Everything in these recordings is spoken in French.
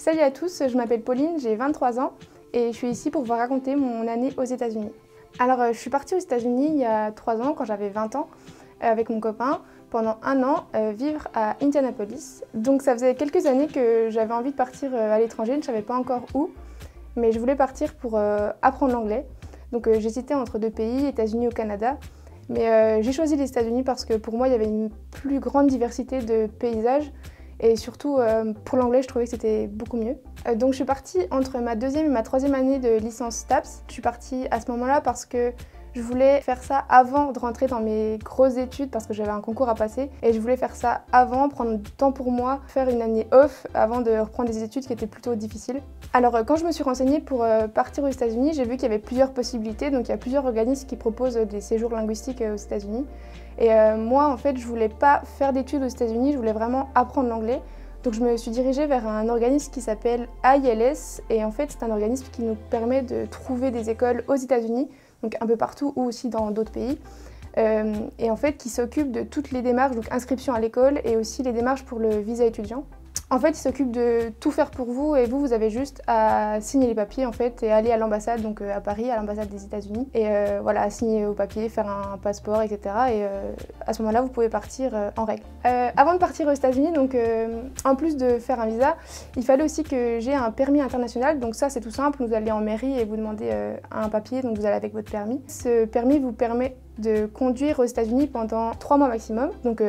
Salut à tous, je m'appelle Pauline, j'ai 23 ans et je suis ici pour vous raconter mon année aux États-Unis. Alors, je suis partie aux États-Unis il y a 3 ans, quand j'avais 20 ans, avec mon copain, pendant un an, vivre à Indianapolis. Donc ça faisait quelques années que j'avais envie de partir à l'étranger, je ne savais pas encore où, mais je voulais partir pour apprendre l'anglais. Donc j'hésitais entre deux pays, États-Unis ou Canada. Mais j'ai choisi les États-Unis parce que pour moi, il y avait une plus grande diversité de paysages. Et surtout, pour l'anglais, je trouvais que c'était beaucoup mieux. Donc je suis partie entre ma deuxième et ma troisième année de licence STAPS. Je suis partie à ce moment-là parce que je voulais faire ça avant de rentrer dans mes grosses études parce que j'avais un concours à passer. Et je voulais faire ça avant, prendre du temps pour moi, faire une année off avant de reprendre des études qui étaient plutôt difficiles. Alors quand je me suis renseignée pour partir aux États-Unis, j'ai vu qu'il y avait plusieurs possibilités. Donc il y a plusieurs organismes qui proposent des séjours linguistiques aux États-Unis. Et moi, en fait, je voulais pas faire d'études aux États-Unis, je voulais vraiment apprendre l'anglais. Donc je me suis dirigée vers un organisme qui s'appelle IELTS. Et en fait, c'est un organisme qui nous permet de trouver des écoles aux États-Unis, donc un peu partout ou aussi dans d'autres pays. Et en fait, qui s'occupe de toutes les démarches, donc inscription à l'école et aussi les démarches pour le visa étudiant. En fait, il s'occupe de tout faire pour vous et vous avez juste à signer les papiers en fait et aller à l'ambassade, donc à Paris, à l'ambassade des États-Unis. Et voilà, signer aux papiers, faire un passeport, etc. Et à ce moment-là, vous pouvez partir en règle. Avant de partir aux États-Unis, donc en plus de faire un visa, il fallait aussi que j'ai un permis international. Donc ça, c'est tout simple. Vous allez en mairie et vous demandez un papier, donc vous allez avec votre permis. Ce permis vous permet de conduire aux États-Unis pendant 3 mois maximum. Donc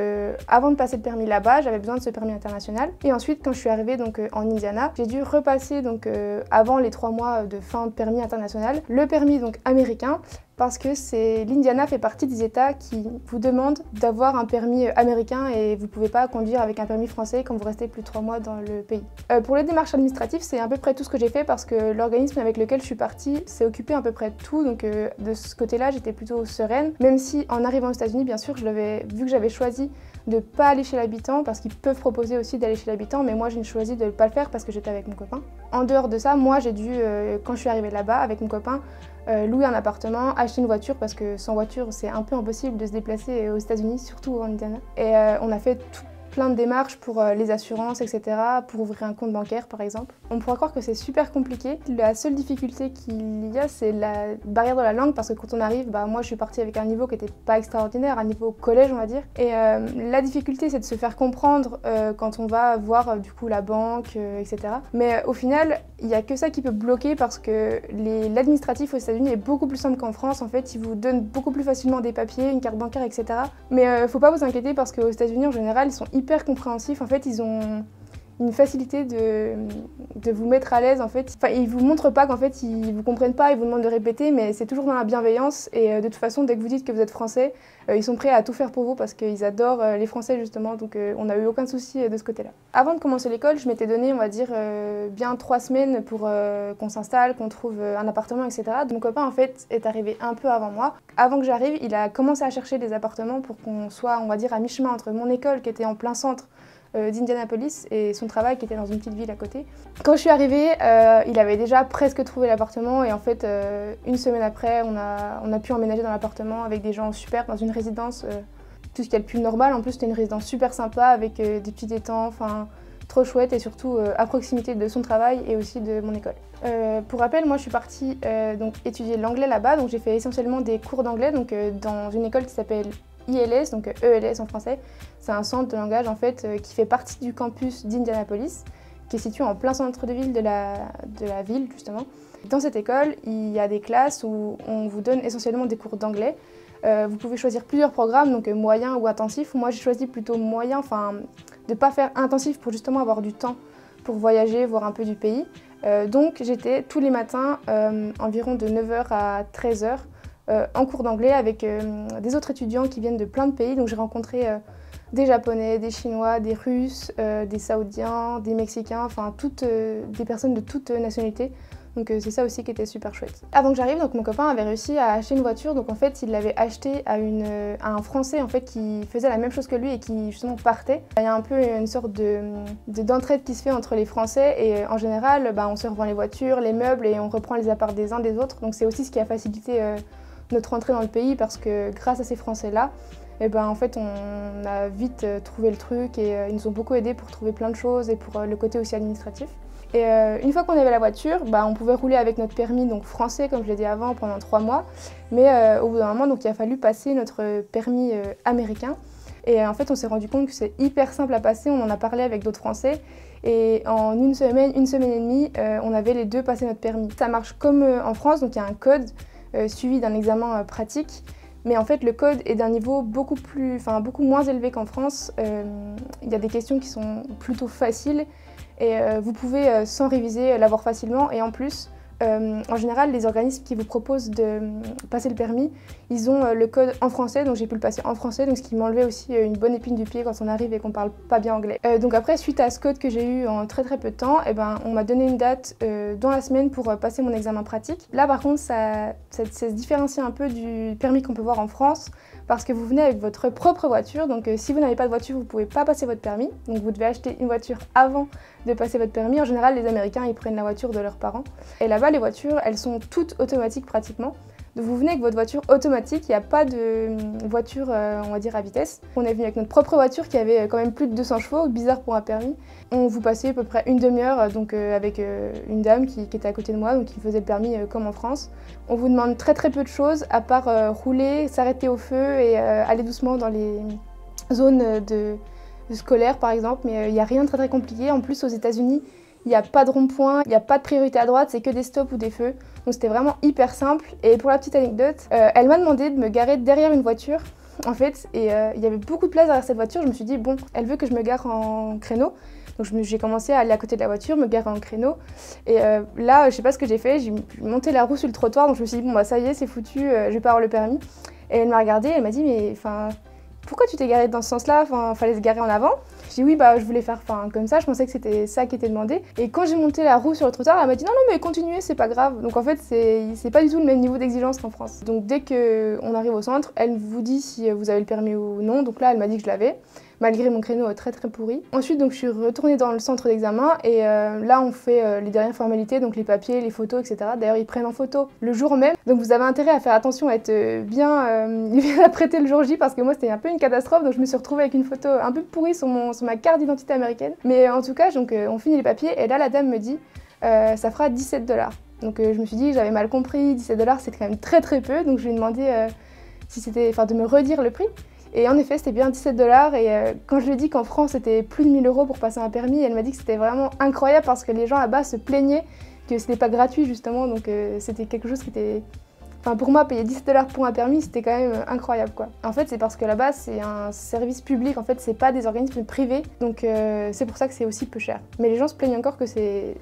avant de passer le permis là-bas, j'avais besoin de ce permis international. Et ensuite, quand je suis arrivée donc, en Indiana, j'ai dû repasser donc, avant les 3 mois de fin de permis international, le permis donc, américain, parce que l'Indiana fait partie des États qui vous demandent d'avoir un permis américain et vous ne pouvez pas conduire avec un permis français quand vous restez plus de 3 mois dans le pays. Pour les démarches administratives, c'est à peu près tout ce que j'ai fait parce que l'organisme avec lequel je suis partie s'est occupé à peu près de tout, donc de ce côté-là, j'étais plutôt sereine. Même si en arrivant aux États-Unis, bien sûr, vu que j'avais choisi de ne pas aller chez l'habitant parce qu'ils peuvent proposer aussi d'aller chez l'habitant, mais moi j'ai choisi de ne pas le faire parce que j'étais avec mon copain. En dehors de ça, moi j'ai dû, quand je suis arrivée là-bas avec mon copain, louer un appartement, acheter une voiture parce que sans voiture c'est un peu impossible de se déplacer aux États-Unis, surtout en Indiana. Et on a fait plein de démarches pour les assurances, etc., pour ouvrir un compte bancaire par exemple. On pourrait croire que c'est super compliqué. La seule difficulté qu'il y a, c'est la barrière de la langue parce que quand on arrive, moi je suis partie avec un niveau qui n'était pas extraordinaire, un niveau collège on va dire. Et la difficulté c'est de se faire comprendre quand on va voir du coup la banque, etc. Mais au final, il n'y a que ça qui peut bloquer parce que l'administratif aux États-Unis est beaucoup plus simple qu'en France. En fait, ils vous donnent beaucoup plus facilement des papiers, une carte bancaire, etc. Mais faut pas vous inquiéter parce qu'aux États-Unis en général, ils sont hyper compréhensifs. En fait, ils ont une facilité de vous mettre à l'aise en fait. Enfin, ils vous montrent pas qu'en fait ils vous comprennent pas, ils vous demandent de répéter, mais c'est toujours dans la bienveillance et de toute façon dès que vous dites que vous êtes français, ils sont prêts à tout faire pour vous parce qu'ils adorent les Français justement, donc on n'a eu aucun souci de ce côté-là. Avant de commencer l'école, je m'étais donné on va dire bien 3 semaines pour qu'on s'installe, qu'on trouve un appartement, etc. Mon copain en fait est arrivé un peu avant moi. Avant que j'arrive, il a commencé à chercher des appartements pour qu'on soit on va dire à mi-chemin entre mon école qui était en plein centre d'Indianapolis et son travail qui était dans une petite ville à côté. Quand je suis arrivée, il avait déjà presque trouvé l'appartement et en fait, une semaine après, on a pu emménager dans l'appartement avec des gens super, dans une résidence, tout ce qu'il y a de plus normal. En plus, c'était une résidence super sympa avec des petits étangs, enfin trop chouette et surtout à proximité de son travail et aussi de mon école. Pour rappel, moi je suis partie donc, étudier l'anglais là-bas, donc j'ai fait essentiellement des cours d'anglais donc, dans une école qui s'appelle IELTS, donc ELS en français. C'est un centre de langage en fait qui fait partie du campus d'Indianapolis, qui est situé en plein centre de ville de la ville justement. Dans cette école, il y a des classes où on vous donne essentiellement des cours d'anglais. Vous pouvez choisir plusieurs programmes, donc moyen ou intensif. Moi j'ai choisi plutôt moyen, enfin de ne pas faire intensif pour justement avoir du temps pour voyager, voir un peu du pays. Donc j'étais tous les matins environ de 9h à 13h en cours d'anglais avec des autres étudiants qui viennent de plein de pays. Donc j'ai rencontré des Japonais, des Chinois, des Russes, des Saoudiens, des Mexicains, enfin toutes des personnes de toutes nationalités. Donc c'est ça aussi qui était super chouette. Avant que j'arrive, donc mon copain avait réussi à acheter une voiture. Donc en fait, il l'avait achetée à un Français en fait qui faisait la même chose que lui et qui justement partait. Il y a un peu une sorte d'entraide qui se fait entre les Français et en général, on se revend les voitures, les meubles et on reprend les apparts des uns des autres. Donc c'est aussi ce qui a facilité notre entrée dans le pays parce que grâce à ces Français-là, et ben en fait on a vite trouvé le truc et ils nous ont beaucoup aidés pour trouver plein de choses et pour le côté aussi administratif. Et une fois qu'on avait la voiture, on pouvait rouler avec notre permis donc français comme je l'ai dit avant pendant 3 mois, mais au bout d'un moment donc, il a fallu passer notre permis américain. Et en fait on s'est rendu compte que c'est hyper simple à passer, on en a parlé avec d'autres Français et en une semaine et demie, on avait les deux passé notre permis. Ça marche comme en France, donc il y a un code suivi d'un examen pratique. Mais en fait, le code est d'un niveau beaucoup moins élevé qu'en France. Il y a des questions qui sont plutôt faciles et vous pouvez, sans réviser, l'avoir facilement. Et en plus, en général, les organismes qui vous proposent de passer le permis, ils ont le code en français, donc j'ai pu le passer en français, donc ce qui m'enlevait aussi une bonne épine du pied quand on arrive et qu'on parle pas bien anglais. Donc après, suite à ce code que j'ai eu en très peu de temps, on m'a donné une date dans la semaine pour passer mon examen pratique. Là par contre, ça se différencie un peu du permis qu'on peut voir en France, parce que vous venez avec votre propre voiture, donc si vous n'avez pas de voiture, vous ne pouvez pas passer votre permis, donc vous devez acheter une voiture avant de passer votre permis. En général, les Américains, ils prennent la voiture de leurs parents. Et là-bas, les voitures, elles sont toutes automatiques pratiquement. Donc vous venez avec votre voiture automatique, il n'y a pas de voiture, on va dire, à vitesse. On est venu avec notre propre voiture qui avait quand même plus de 200 chevaux, bizarre pour un permis. On vous passait à peu près une demi-heure donc avec une dame qui était à côté de moi, donc qui faisait le permis comme en France. On vous demande très peu de choses, à part rouler, s'arrêter au feu et aller doucement dans les zones de scolaire par exemple, mais il n'y a rien de très compliqué. En plus aux États-Unis, il n'y a pas de rond-point, il n'y a pas de priorité à droite, c'est que des stops ou des feux. Donc c'était vraiment hyper simple. Et pour la petite anecdote, elle m'a demandé de me garer derrière une voiture en fait, et il y avait beaucoup de place derrière cette voiture. Je me suis dit bon, elle veut que je me gare en créneau. Donc j'ai commencé à aller à côté de la voiture, me garer en créneau. Et là, je sais pas ce que j'ai fait, j'ai monté la roue sur le trottoir, donc je me suis dit bon bah ça y est, c'est foutu, je vais pas avoir le permis. Et elle m'a regardée, elle m'a dit mais enfin, pourquoi tu t'es garée dans ce sens-là? Enfin, fallait se garer en avant. Je dis oui, bah je voulais faire comme ça, je pensais que c'était ça qui était demandé. Et quand j'ai monté la roue sur le trottoir, elle m'a dit non mais continuez, c'est pas grave. Donc en fait, c'est pas du tout le même niveau d'exigence qu'en France. Donc dès qu'on arrive au centre, elle vous dit si vous avez le permis ou non. Donc là, elle m'a dit que je l'avais, malgré mon créneau très pourri. Ensuite, donc je suis retournée dans le centre d'examen et là on fait les dernières formalités, donc les papiers, les photos, etc. D'ailleurs, ils prennent en photo le jour même. Donc vous avez intérêt à faire attention, à être bien apprêté le jour J, parce que moi c'était un peu une catastrophe. Donc je me suis retrouvée avec une photo un peu pourrie sur ma carte d'identité américaine. Mais en tout cas, donc on finit les papiers et là la dame me dit ça fera 17 $. Donc je me suis dit, j'avais mal compris, 17 $, c'est quand même très peu. Donc je lui ai demandé si c'était, de me redire le prix. Et en effet, c'était bien 17 $. Et quand je lui ai dit qu'en France, c'était plus de 1000 € pour passer un permis, elle m'a dit que c'était vraiment incroyable parce que les gens là-bas se plaignaient que c'était pas gratuit justement. Donc c'était quelque chose qui était... Enfin, pour moi, payer 17 $ pour un permis, c'était quand même incroyable, quoi. En fait, c'est parce que là-bas, c'est un service public. En fait, c'est pas des organismes privés. Donc, c'est pour ça que c'est aussi peu cher. Mais les gens se plaignent encore que c'est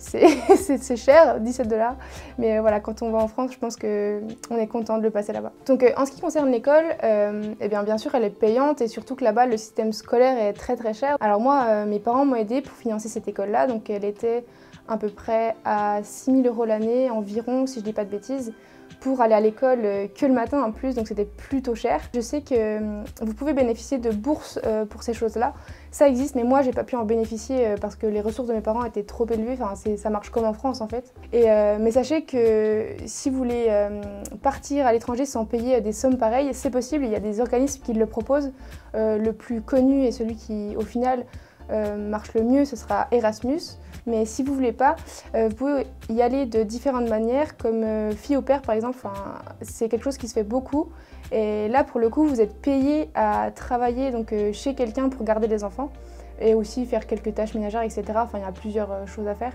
cher, 17 $. Mais voilà, quand on va en France, je pense qu'on est content de le passer là-bas. Donc, en ce qui concerne l'école, eh bien sûr, elle est payante. Et surtout que là-bas, le système scolaire est très cher. Alors moi, mes parents m'ont aidé pour financer cette école-là. Donc, elle était à peu près à 6 000 € l'année environ, si je dis pas de bêtises, pour aller à l'école que le matin en plus, donc c'était plutôt cher. Je sais que vous pouvez bénéficier de bourses pour ces choses-là. Ça existe, mais moi j'ai pas pu en bénéficier parce que les ressources de mes parents étaient trop élevées. Enfin, ça marche comme en France en fait. Mais sachez que si vous voulez partir à l'étranger sans payer des sommes pareilles, c'est possible. Il y a des organismes qui le proposent. Le plus connu et celui qui au final marche le mieux, ce sera Erasmus. Mais si vous voulez pas, vous pouvez y aller de différentes manières, comme fille au pair par exemple. C'est quelque chose qui se fait beaucoup. Et là pour le coup, vous êtes payé à travailler donc, chez quelqu'un pour garder les enfants et aussi faire quelques tâches ménagères, etc. Enfin, il y a plusieurs choses à faire.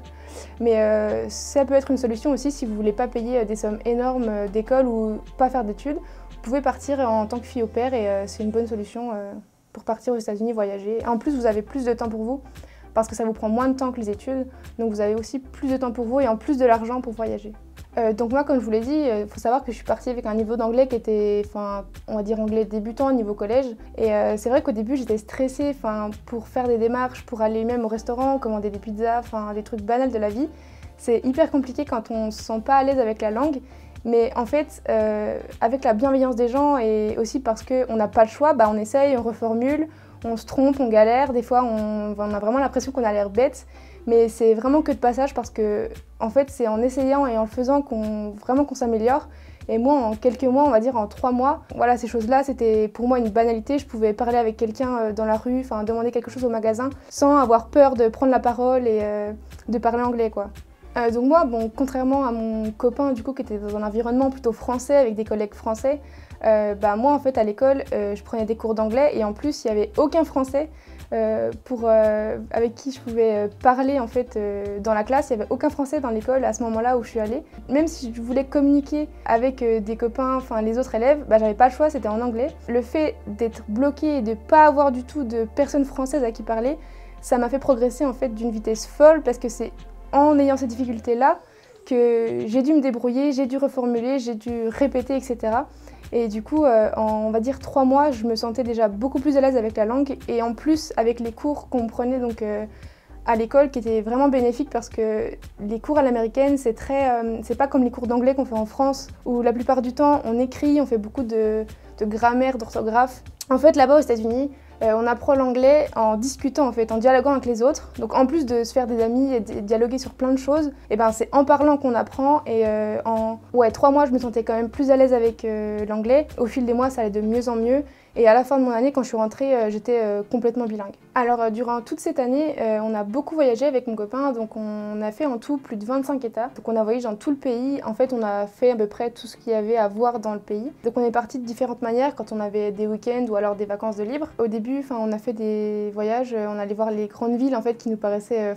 Mais ça peut être une solution aussi si vous voulez pas payer des sommes énormes d'école ou pas faire d'études. Vous pouvez partir en tant que fille au pair et c'est une bonne solution pour partir aux États-Unis voyager. En plus, vous avez plus de temps pour vous, parce que ça vous prend moins de temps que les études, donc vous avez aussi plus de temps pour vous et en plus de l'argent pour voyager. Donc moi, comme je vous l'ai dit, il faut savoir que je suis partie avec un niveau d'anglais qui était, on va dire anglais débutant au niveau collège. Et c'est vrai qu'au début, j'étais stressée pour faire des démarches, pour aller même au restaurant, commander des pizzas, des trucs banals de la vie. C'est hyper compliqué quand on ne se sent pas à l'aise avec la langue. Mais en fait, avec la bienveillance des gens et aussi parce qu'on n'a pas le choix, on essaye, on reformule, on se trompe, on galère. Des fois, on a vraiment l'impression qu'on a l'air bête. Mais c'est vraiment que de passage parce que en fait, c'est en essayant et en le faisant qu'on s'améliore. Et moi, en quelques mois, on va dire en 3 mois, voilà, ces choses-là, c'était pour moi une banalité. Je pouvais parler avec quelqu'un dans la rue, enfin demander quelque chose au magasin, sans avoir peur de prendre la parole et de parler anglais, quoi. Donc moi, bon, contrairement à mon copain du coup qui était dans un environnement plutôt français avec des collègues français, moi en fait à l'école, je prenais des cours d'anglais et en plus il n'y avait aucun français avec qui je pouvais parler en fait dans la classe. Il n'y avait aucun français dans l'école à ce moment-là où je suis allée. Même si je voulais communiquer avec des copains, enfin les autres élèves, j'avais pas le choix, c'était en anglais. Le fait d'être bloquée et de pas avoir du tout de personnes françaises à qui parler, ça m'a fait progresser en fait d'une vitesse folle parce que c'est en ayant ces difficultés-là que j'ai dû me débrouiller, j'ai dû reformuler, j'ai dû répéter, etc. Et du coup, en on va dire 3 mois, je me sentais déjà beaucoup plus à l'aise avec la langue et en plus avec les cours qu'on prenait donc, à l'école qui étaient vraiment bénéfiques parce que les cours à l'américaine, c'est pas comme les cours d'anglais qu'on fait en France où la plupart du temps on écrit, on fait beaucoup de grammaire, d'orthographe. En fait, là-bas aux États-Unis, on apprend l'anglais en discutant, en fait, en dialoguant avec les autres. Donc en plus de se faire des amis et de dialoguer sur plein de choses, c'est en parlant qu'on apprend. Et en 3 mois, je me sentais quand même plus à l'aise avec l'anglais. Au fil des mois, ça allait de mieux en mieux. Et à la fin de mon année, quand je suis rentrée, j'étais complètement bilingue. Alors durant toute cette année, on a beaucoup voyagé avec mon copain, donc on a fait en tout plus de 25 États. Donc on a voyagé dans tout le pays. En fait, on a fait à peu près tout ce qu'il y avait à voir dans le pays. Donc on est parti de différentes manières quand on avait des week-ends ou alors des vacances de libre. Au début, on a fait des voyages, on allait voir les grandes villes en fait qui nous paraissaient,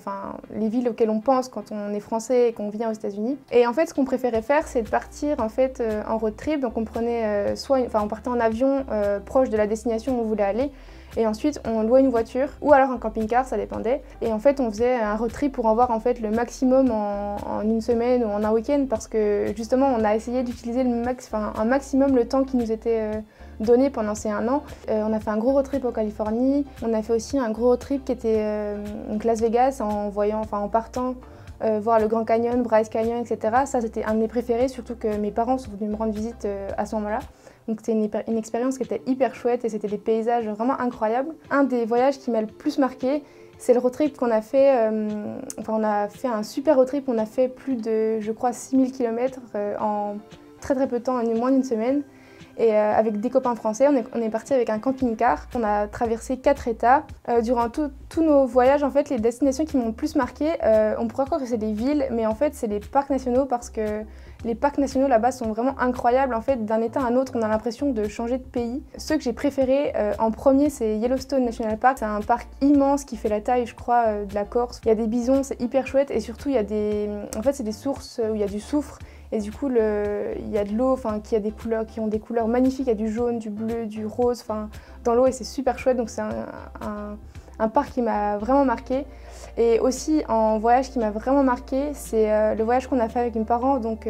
les villes auxquelles on pense quand on est français et qu'on vient aux États-Unis. Et en fait, ce qu'on préférait faire, c'est de partir en fait en road trip. Donc on prenait on partait en avion proche de la destination où on voulait aller. Et ensuite, on louait une voiture ou alors un camping-car, ça dépendait. Et en fait, on faisait un road trip pour en voir en fait le maximum en une semaine ou en un week-end parce que justement, on a essayé d'utiliser un maximum le temps qui nous était donné pendant ces 1 an. On a fait un gros road trip en Californie. On a fait aussi un gros road trip qui était donc Las Vegas en partant voir le Grand Canyon, Bryce Canyon, etc. Ça, c'était un de mes préférés, surtout que mes parents sont venus me rendre visite à ce moment-là. Donc c'était une expérience qui était hyper chouette et c'était des paysages vraiment incroyables. Un des voyages qui m'a le plus marqué, c'est le road trip qu'on a fait. On a fait un super road trip, on a fait plus de, je crois, 6000 km en très très peu de temps, en moins d'une semaine. Et avec des copains français, on est parti avec un camping-car. On a traversé 4 États. Durant tous nos voyages, en fait, les destinations qui m'ont le plus marqué, on pourrait croire que c'est des villes, mais en fait, c'est les parcs nationaux parce que les parcs nationaux là-bas sont vraiment incroyables. En fait, d'un état à un autre, on a l'impression de changer de pays. Ceux que j'ai préférés en premier, c'est Yellowstone National Park. C'est un parc immense qui fait la taille, je crois, de la Corse. Il y a des bisons, c'est hyper chouette. Et surtout, c'est des sources où il y a du soufre. Et du coup, il y a de l'eau qui ont des couleurs magnifiques. Il y a du jaune, du bleu, du rose dans l'eau et c'est super chouette. Donc c'est un parc qui m'a vraiment marqué. Et aussi, en voyage qui m'a vraiment marqué, c'est le voyage qu'on a fait avec mes parents, donc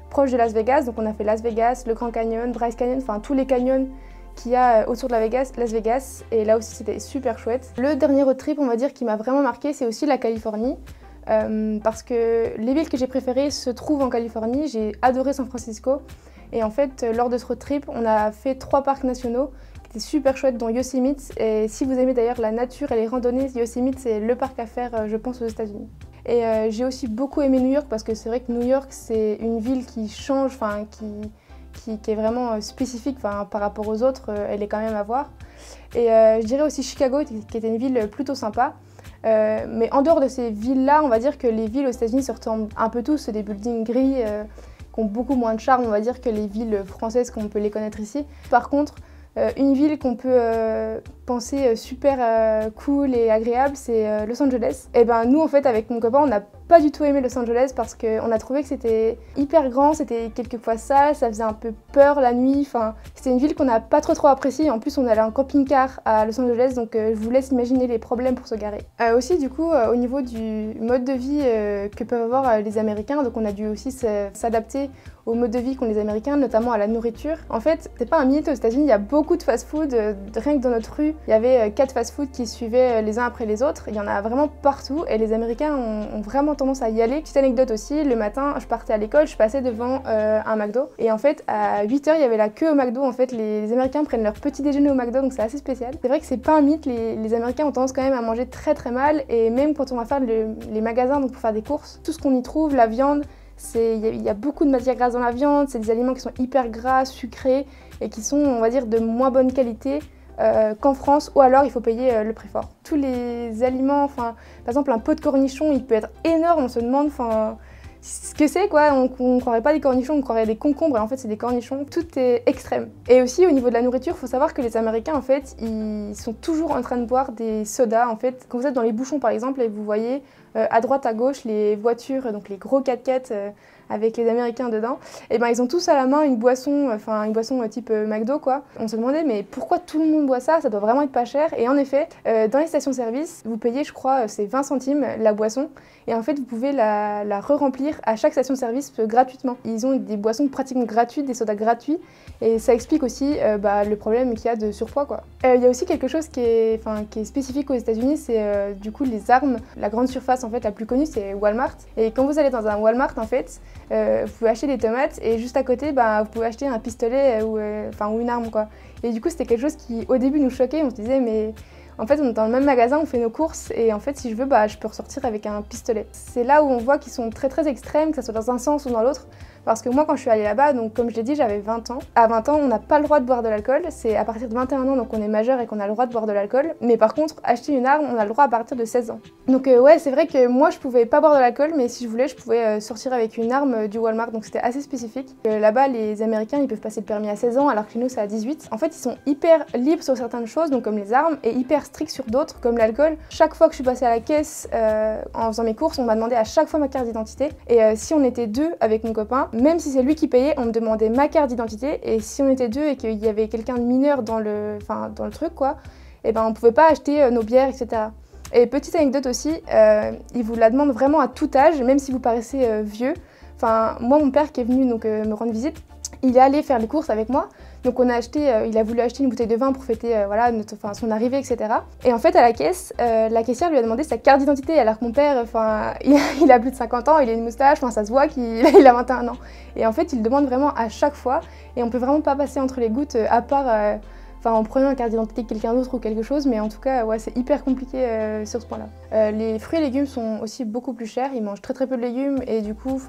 proche de Las Vegas. Donc on a fait Las Vegas, le Grand Canyon, Bryce Canyon, tous les canyons qu'il y a autour de Las Vegas. Et là aussi, c'était super chouette. Le dernier road trip, on va dire, qui m'a vraiment marqué, c'est aussi la Californie. Parce que les villes que j'ai préférées se trouvent en Californie. J'ai adoré San Francisco. Et en fait, lors de ce road trip, on a fait 3 parcs nationaux qui étaient super chouettes, dont Yosemite. Et si vous aimez d'ailleurs la nature et les randonnées, Yosemite, c'est le parc à faire, je pense, aux États-Unis. Et j'ai aussi beaucoup aimé New York parce que c'est vrai que New York, c'est une ville qui change, qui est vraiment spécifique par rapport aux autres. Elle est quand même à voir. Et je dirais aussi Chicago, qui était une ville plutôt sympa. Mais en dehors de ces villes-là, on va dire que les villes aux États-Unis se ressemblent un peu tous, c'est des buildings gris qui ont beaucoup moins de charme, on va dire, que les villes françaises qu'on peut les connaître ici. Par contre, une ville qu'on peut penser super cool et agréable, c'est Los Angeles. Et nous, en fait, avec mon copain, on n'a pas du tout aimé Los Angeles parce qu'on a trouvé que c'était hyper grand, c'était quelquefois sale, ça faisait un peu peur la nuit. C'était une ville qu'on n'a pas trop appréciée. En plus, on allait en camping-car à Los Angeles, donc je vous laisse imaginer les problèmes pour se garer. Aussi, du coup, au niveau du mode de vie que peuvent avoir les Américains, donc on a dû aussi s'adapter au mode de vie qu'ont les Américains, notamment à la nourriture. En fait, c'est pas un mythe aux États-Unis, il y a beaucoup de fast-food. Rien que dans notre rue, il y avait 4 fast-food qui suivaient les uns après les autres. Il y en a vraiment partout et les Américains ont vraiment tendance à y aller. Petite anecdote aussi, le matin, je partais à l'école, je passais devant un McDo et en fait, à 8 h, il y avait la queue au McDo. En fait, les Américains prennent leur petit déjeuner au McDo, donc c'est assez spécial. C'est vrai que c'est pas un mythe, les Américains ont tendance quand même à manger très mal et même quand on va faire les magasins donc pour faire des courses, tout ce qu'on y trouve, la viande, Il y a beaucoup de matières grasses dans la viande, c'est des aliments qui sont hyper gras, sucrés et qui sont, on va dire, de moins bonne qualité qu'en France, ou alors il faut payer le prix fort. Tous les aliments, par exemple un pot de cornichons, il peut être énorme, on se demande ce que c'est quoi, on croirait pas des cornichons, on croirait des concombres et en fait c'est des cornichons, tout est extrême. Et aussi au niveau de la nourriture, il faut savoir que les Américains en fait, ils sont toujours en train de boire des sodas en fait. Quand vous êtes dans les bouchons par exemple et vous voyez à droite à gauche les voitures, donc les gros 4x4 avec les Américains dedans, et ben ils ont tous à la main une boisson type McDo quoi. On se demandait mais pourquoi tout le monde boit ça? Ça doit vraiment être pas cher. Et en effet, dans les stations-service, vous payez je crois c'est 20 centimes la boisson et en fait vous pouvez la re-remplir à chaque station-service gratuitement. Ils ont des boissons pratiquement gratuites, des sodas gratuits et ça explique aussi le problème qu'il y a de surpoids quoi. Il y a aussi quelque chose qui est spécifique aux États-Unis, c'est du coup les armes. La grande surface en fait la plus connue c'est Walmart et quand vous allez dans un Walmart en fait, vous pouvez acheter des tomates et juste à côté vous pouvez acheter un pistolet ou une arme quoi. Et du coup c'était quelque chose qui au début nous choquait, on se disait mais en fait on est dans le même magasin, on fait nos courses et en fait si je veux je peux ressortir avec un pistolet. C'est là où on voit qu'ils sont très très extrêmes, que ce soit dans un sens ou dans l'autre. Parce que moi quand je suis allée là-bas, donc comme je l'ai dit j'avais 20 ans. À 20 ans on n'a pas le droit de boire de l'alcool, c'est à partir de 21 ans donc on est majeur et qu'on a le droit de boire de l'alcool. Mais par contre acheter une arme on a le droit à partir de 16 ans. Donc ouais c'est vrai que moi je pouvais pas boire de l'alcool mais si je voulais je pouvais sortir avec une arme du Walmart donc c'était assez spécifique. Là-bas les Américains ils peuvent passer le permis à 16 ans alors que chez nous c'est à 18. En fait ils sont hyper libres sur certaines choses donc comme les armes et hyper stricts sur d'autres comme l'alcool. Chaque fois que je suis passée à la caisse en faisant mes courses on m'a demandé à chaque fois ma carte d'identité et si on était deux avec mon copain, même si c'est lui qui on me demandait ma carte d'identité et si on était deux et qu'il y avait quelqu'un de mineur dans le truc quoi, et ben on pouvait pas acheter nos bières etc. Et petite anecdote aussi, ils vous la demandent vraiment à tout âge, même si vous paraissez vieux. Moi mon père qui est venu donc me rendre visite, il est allé faire les courses avec moi. Donc on a acheté, il a voulu acheter une bouteille de vin pour fêter son arrivée, etc. Et en fait à la caisse, la caissière lui a demandé sa carte d'identité alors que mon père, il a plus de 50 ans, il a une moustache, ça se voit qu'il a 21 ans. Et en fait il le demande vraiment à chaque fois et on peut vraiment pas passer entre les gouttes à part en prenant la carte d'identité de quelqu'un d'autre ou quelque chose, mais en tout cas ouais, c'est hyper compliqué sur ce point-là. Les fruits et légumes sont aussi beaucoup plus chers, ils mangent très très peu de légumes et du coup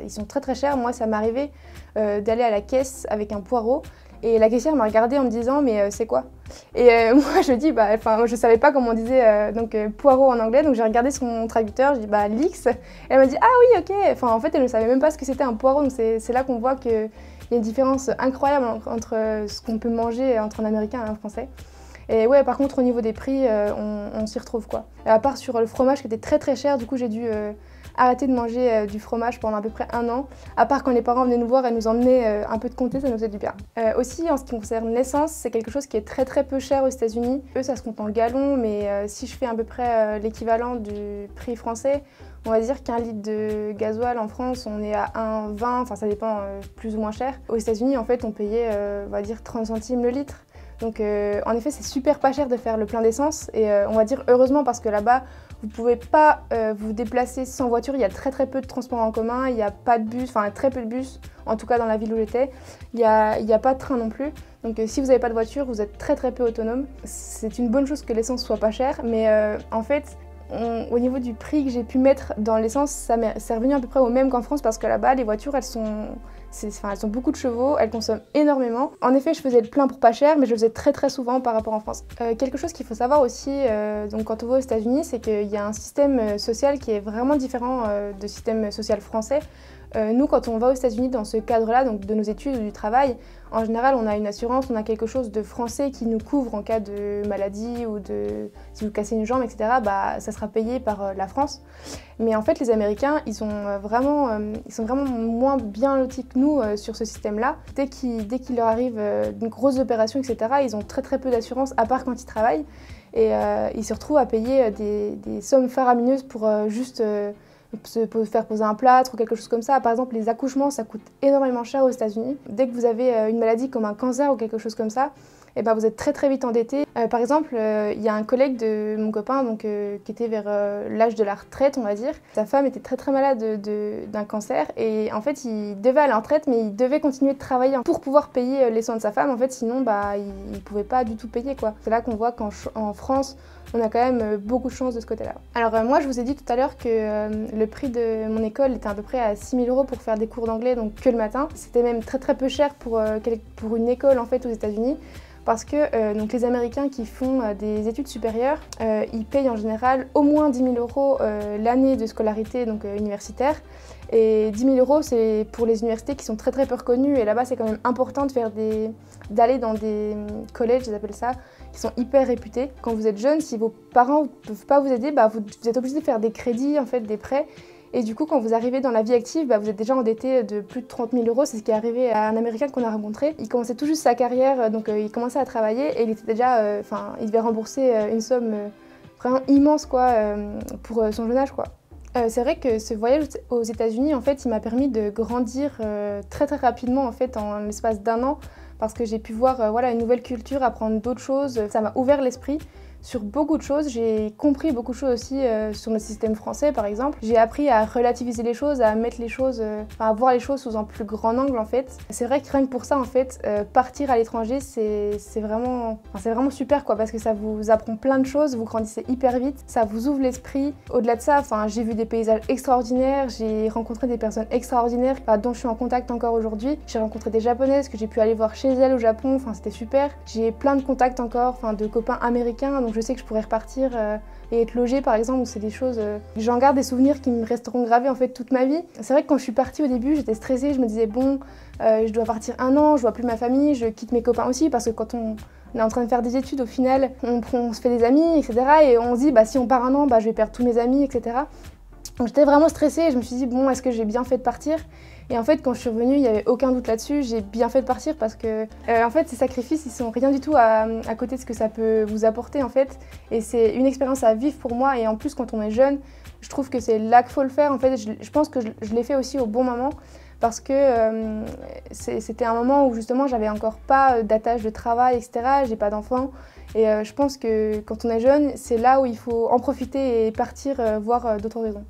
ils sont très très chers. Moi ça m'est arrivé d'aller à la caisse avec un poireau et la caissière m'a regardé en me disant mais c'est quoi? Et moi je dis je savais pas comment on disait poireau en anglais donc j'ai regardé son traducteur, je dis leeks. Elle m'a dit ah oui ok, en fait elle ne savait même pas ce que c'était un poireau donc c'est là qu'on voit que il y a une différence incroyable entre ce qu'on peut manger entre un américain et un français. Et ouais, par contre, au niveau des prix, on s'y retrouve quoi. Et à part sur le fromage qui était très très cher, du coup j'ai dû arrêter de manger du fromage pendant à peu près 1 an. À part quand les parents venaient nous voir et nous emmenaient un peu de comté, ça nous faisait du bien. Aussi, en ce qui concerne l'essence, c'est quelque chose qui est très très peu cher aux États-Unis. Eux, ça se compte en gallons, mais si je fais à peu près l'équivalent du prix français, on va dire qu'un litre de gasoil en France, on est à 1,20, ça dépend plus ou moins cher. Aux États-Unis, en fait, on payait, on va dire 30 centimes le litre. Donc en effet, c'est super pas cher de faire le plein d'essence et on va dire heureusement parce que là-bas, vous pouvez pas vous déplacer sans voiture, il y a très très peu de transports en commun, il n'y a pas de bus, très peu de bus, en tout cas dans la ville où j'étais, il n'y a pas de train non plus. Donc si vous n'avez pas de voiture, vous êtes très très peu autonome. C'est une bonne chose que l'essence soit pas chère, mais en fait, au niveau du prix que j'ai pu mettre dans l'essence, c'est revenu à peu près au même qu'en France parce que là-bas, les voitures, elles ont beaucoup de chevaux, elles consomment énormément. En effet, je faisais le plein pour pas cher, mais je le faisais très très souvent par rapport en France. Quelque chose qu'il faut savoir aussi, donc quand on va aux États-Unis, c'est qu'il y a un système social qui est vraiment différent du système social français. Nous, quand on va aux États-Unis dans ce cadre-là, donc de nos études ou du travail, en général, on a une assurance, on a quelque chose de français qui nous couvre en cas de maladie ou si vous cassez une jambe, etc. Ça sera payé par la France. Mais en fait, les Américains, ils sont vraiment moins bien lotis que nous sur ce système-là. Dès qu'il leur arrive une grosse opération, etc., ils ont très très peu d'assurance, à part quand ils travaillent. Et ils se retrouvent à payer des sommes faramineuses pour juste se faire poser un plâtre ou quelque chose comme ça. Par exemple, les accouchements, ça coûte énormément cher aux États-Unis. Dès que vous avez une maladie comme un cancer ou quelque chose comme ça, et ben vous êtes très très vite endetté. Par exemple, il y a un collègue de mon copain qui était vers l'âge de la retraite, on va dire. Sa femme était très très malade d'un cancer et en fait il devait aller en retraite mais il devait continuer de travailler pour pouvoir payer les soins de sa femme. En fait sinon il ne pouvait pas du tout payer quoi. C'est là qu'on voit qu'en France on a quand même beaucoup de chance de ce côté-là. Alors moi je vous ai dit tout à l'heure que le prix de mon école était à peu près à 6 000 € pour faire des cours d'anglais, donc que le matin. C'était même très très peu cher pour une école en fait aux États-Unis. Parce que donc les Américains qui font des études supérieures, ils payent en général au moins 10 000 € l'année de scolarité donc, universitaire. Et 10 000 € c'est pour les universités qui sont très très peu reconnues. Et là-bas c'est quand même important d'aller dans des collèges, ils appellent ça, qui sont hyper réputés. Quand vous êtes jeune, si vos parents ne peuvent pas vous aider, vous êtes obligé de faire des crédits, en fait, des prêts. Et du coup, quand vous arrivez dans la vie active, vous êtes déjà endetté de plus de 30 000 €. C'est ce qui est arrivé à un Américain qu'on a rencontré. Il commençait tout juste sa carrière, donc il commençait à travailler et il était déjà, il devait rembourser une somme vraiment immense quoi, pour son jeune âge quoi. C'est vrai que ce voyage aux États-Unis, en fait, il m'a permis de grandir très très rapidement en fait, en l'espace d'un an, parce que j'ai pu voir voilà, une nouvelle culture, apprendre d'autres choses. Ça m'a ouvert l'esprit sur beaucoup de choses. J'ai compris beaucoup de choses aussi sur le système français par exemple. J'ai appris à relativiser les choses, à mettre les choses, à voir les choses sous un plus grand angle en fait. C'est vrai que rien que pour ça en fait, partir à l'étranger c'est vraiment super quoi, parce que ça vous apprend plein de choses, vous grandissez hyper vite, ça vous ouvre l'esprit. Au-delà de ça, j'ai vu des paysages extraordinaires, j'ai rencontré des personnes extraordinaires dont je suis en contact encore aujourd'hui. J'ai rencontré des japonaises que j'ai pu aller voir chez elles au Japon, c'était super. J'ai plein de contacts encore, de copains américains. Donc je sais que je pourrais repartir et être logée par exemple, c'est des choses... J'en garde des souvenirs qui me resteront gravés en fait toute ma vie. C'est vrai que quand je suis partie au début, j'étais stressée, je me disais bon, je dois partir un an, je vois plus ma famille, je quitte mes copains aussi parce que quand on est en train de faire des études, au final, on se fait des amis, etc. Et on se dit si on part un an, je vais perdre tous mes amis, etc. Donc j'étais vraiment stressée et je me suis dit bon, est-ce que j'ai bien fait de partir ? Et en fait, quand je suis revenue, il n'y avait aucun doute là-dessus, j'ai bien fait de partir parce que en fait, ces sacrifices, ils sont rien du tout à côté de ce que ça peut vous apporter en fait. Et c'est une expérience à vivre pour moi et en plus, quand on est jeune, je trouve que c'est là qu'il faut le faire. En fait, je pense que je l'ai fait aussi au bon moment parce que c'était un moment où justement, j'avais encore pas d'attache de travail, etc. J'ai pas d'enfants. Et je pense que quand on est jeune, c'est là où il faut en profiter et partir voir d'autres horizons.